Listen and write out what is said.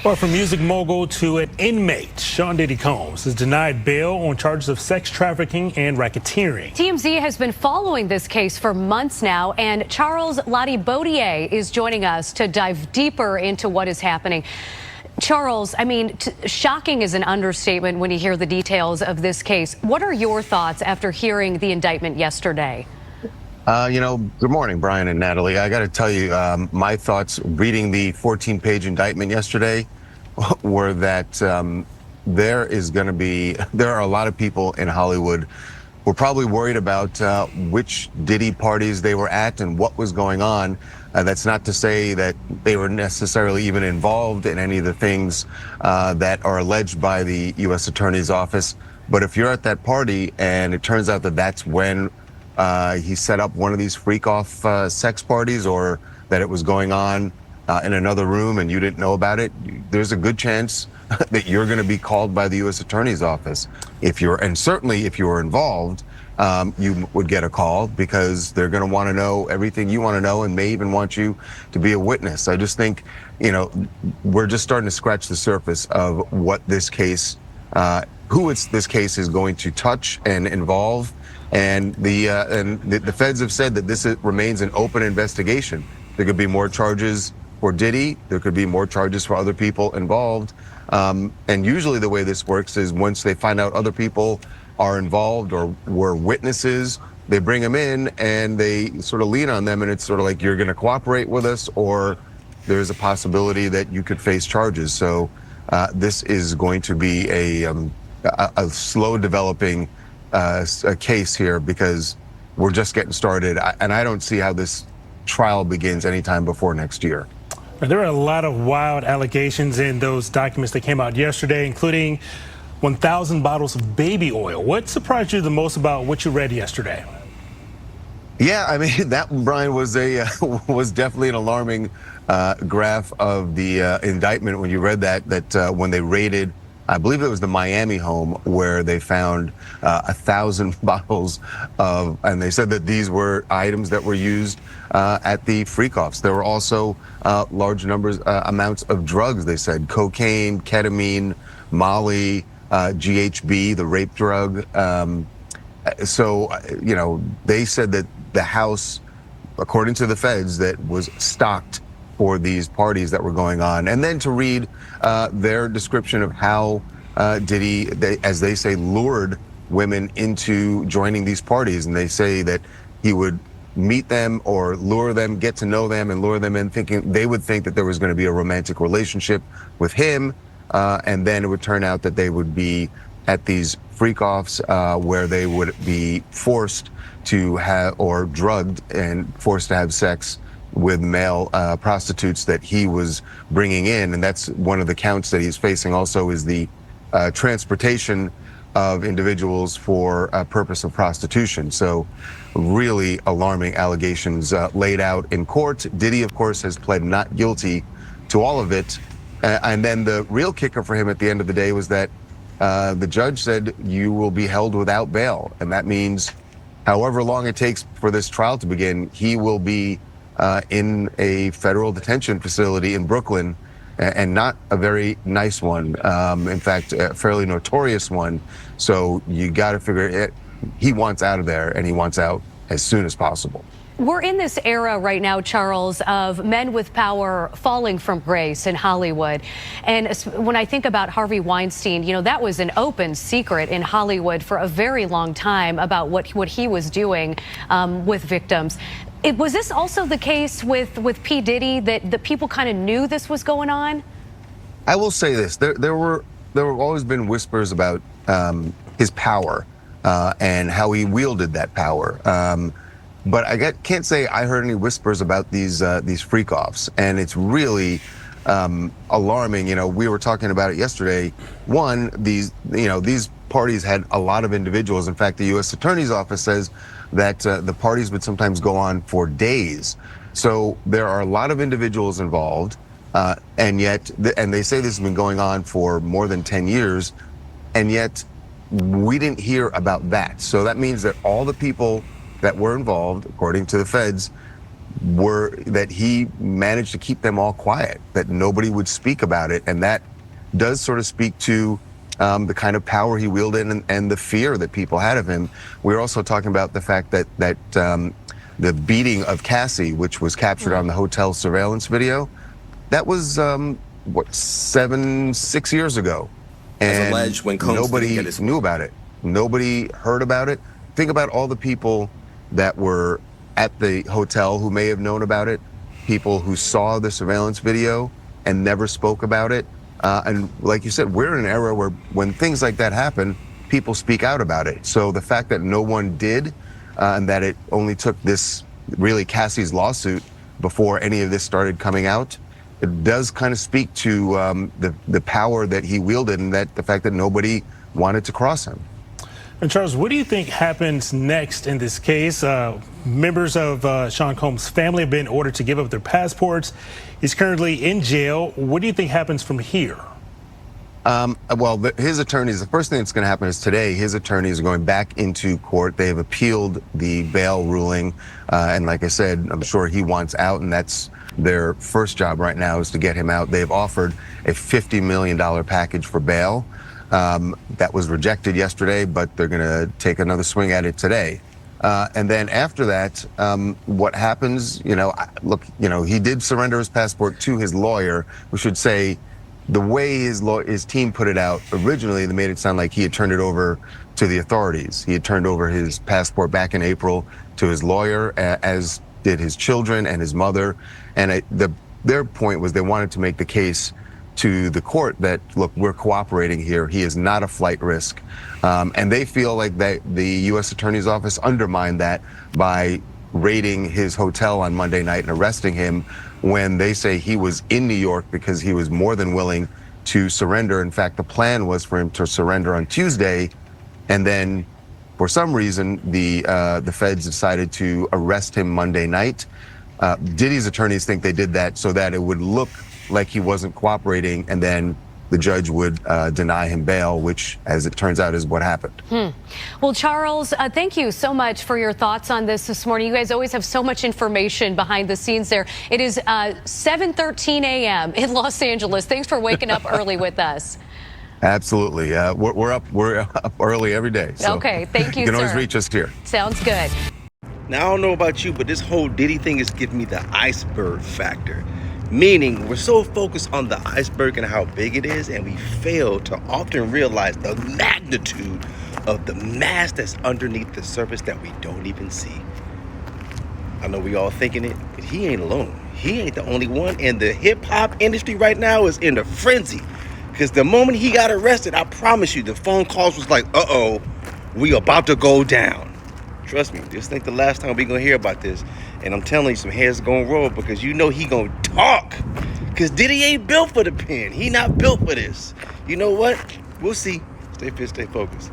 Well, from music mogul to an inmate, Sean Diddy Combs is denied bail on charges of sex trafficking and racketeering. TMZ has been following this case for months now, and CharlesLat is joining us to dive deeper into what is happening. Charles, I mean, shocking is an understatement when you hear the details of this case. What are your thoughts after hearing the indictment yesterday? Good morning, Brian and Natalie. I got to tell you, my thoughts reading the 14-page indictment yesterday were that there are a lot of people in Hollywood who are probably worried about which Diddy parties they were at and what was going on. That's not to say that they were necessarily even involved in any of the things that are alleged by the U.S. Attorney's Office. But if you're at that party and it turns out that that's when he set up one of these freak-off sex parties, or that it was going on in another room and you didn't know about it, there's a good chance that you're going to be called by the U.S. Attorney's Office. And certainly if you were involved, you would get a call because they're going to want to know everything you want to know and may even want you to be a witness. I just think, we're just starting to scratch the surface of what this case, this case is going to touch and involve. And the feds have said that this remains an open investigation. There could be more charges for Diddy. There could be more charges for other people involved. And usually the way this works is once they find out other people are involved or were witnesses, they bring them in and they sort of lean on them. And it's sort of like, you're going to cooperate with us, or there's a possibility that you could face charges. So this is going to be a slow developing a case here because we're just getting started, and I don't see how this trial begins anytime before next year. There are a lot of wild allegations in those documents that came out yesterday, including 1,000 bottles of baby oil. What surprised you the most about what you read yesterday? Yeah, I mean, that, Brian, was definitely an alarming graph of the indictment when you read that when they raided, I believe it was the Miami home, where they found 1,000 bottles of, and they said that these were items that were used at the freak-offs. There were also large amounts of drugs, they said, cocaine, ketamine, Molly, GHB, the rape drug. So, they said that the house, according to the feds, that was stocked for these parties that were going on. And then to read their description of how Diddy, as they say, lured women into joining these parties. And they say that he would meet them or lure them, get to know them and lure them in, thinking they would think that there was going to be a romantic relationship with him. And then it would turn out that they would be at these freak-offs where they would be forced to have, or drugged and forced to have sex with male prostitutes that he was bringing in. And that's one of the counts that he's facing also, is the transportation of individuals for a purpose of prostitution. So really alarming allegations laid out in court. Diddy, of course, has pled not guilty to all of it. And then the real kicker for him at the end of the day was that the judge said you will be held without bail. And that means however long it takes for this trial to begin, he will be in a federal detention facility in Brooklyn, and not a very nice one. In fact, a fairly notorious one. So you got to figure it. He wants out of there, and he wants out as soon as possible. We're in this era right now, Charles, of men with power falling from grace in Hollywood. And when I think about Harvey Weinstein, that was an open secret in Hollywood for a very long time about what he was doing with victims. Was this also the case with P-Diddy, that the people kind of knew this was going on? I will say this: there were always been whispers about his power and how he wielded that power. But I can't say I heard any whispers about these freak-offs, and it's really alarming. We were talking about it yesterday. One, these parties had a lot of individuals. In fact, the U.S. Attorney's Office says that the parties would sometimes go on for days. So there are a lot of individuals involved, and yet, and they say this has been going on for more than 10 years, and yet we didn't hear about that. So that means that all the people that were involved, according to the feds, that he managed to keep them all quiet, that nobody would speak about it. And that does sort of speak to the kind of power he wielded and the fear that people had of him. We're also talking about the fact that the beating of Cassie, which was captured on the hotel surveillance video, that was what, 6 years ago, and alleged when Combs nobody didn't get knew about it. Nobody heard about it. Think about all the people that were at the hotel who may have known about it, people who saw the surveillance video and never spoke about it. And like you said, we're in an era where when things like that happen, people speak out about it. So the fact that no one did, and that it only took this, really Cassie's lawsuit before any of this started coming out, it does kind of speak to the power that he wielded, and that the fact that nobody wanted to cross him. And Charles, what do you think happens next in this case? Members of SeanCombs' family have been ordered to give up their passports. He's currently in jail. What do you think happens from here? Well, his attorneys, the first thing that's going to happen is today, his attorneys are going back into court. They've appealed the bail ruling. And like I said, I'm sure he wants out, and that's their first job right now, is to get him out. They've offered a $50 million package for bail. That was rejected yesterday, but they're going to take another swing at it today. And then after that, what happens, look, he did surrender his passport to his lawyer. We should say the way his team put it out originally, they made it sound like he had turned it over to the authorities. He had turned over his passport back in April to his lawyer, as did his children and his mother. And their point was they wanted to make the case to the court that, look, we're cooperating here. He is not a flight risk. And they feel like the U.S. Attorney's Office undermined that by raiding his hotel on Monday night and arresting him, when they say he was in New York because he was more than willing to surrender. In fact, the plan was for him to surrender on Tuesday, and then for some reason the feds decided to arrest him Monday night. Diddy's attorneys think they did that so that it would look like he wasn't cooperating, and then the judge would deny him bail, which, as it turns out, is what happened. Well, Charles, thank you so much for your thoughts on this morning. You guys always have so much information behind the scenes there. It is 7:13 a.m. in Los Angeles. Thanks for waking up early with us. Absolutely. We're up early every day. So okay, thank you, you can always sir. reach us here. Sounds good. Now, I don't know about you, but this whole Diddy thing is giving me the iceberg factor. Meaning, we're so focused on the iceberg and how big it is, and we fail to often realize the magnitude of the mass that's underneath the surface that we don't even see. I know we all thinking it, but he ain't alone. He ain't the only one, and the hip-hop industry right now is in a frenzy. Because the moment he got arrested, I promise you, the phone calls was like, uh-oh, we about to go down. Trust me, this ain't the last time we gonna hear about this. And I'm telling you, some hairs gonna roll, because you know he gonna talk. Because Diddy ain't built for the pen. He not built for this. You know what? We'll see. Stay fit, stay focused.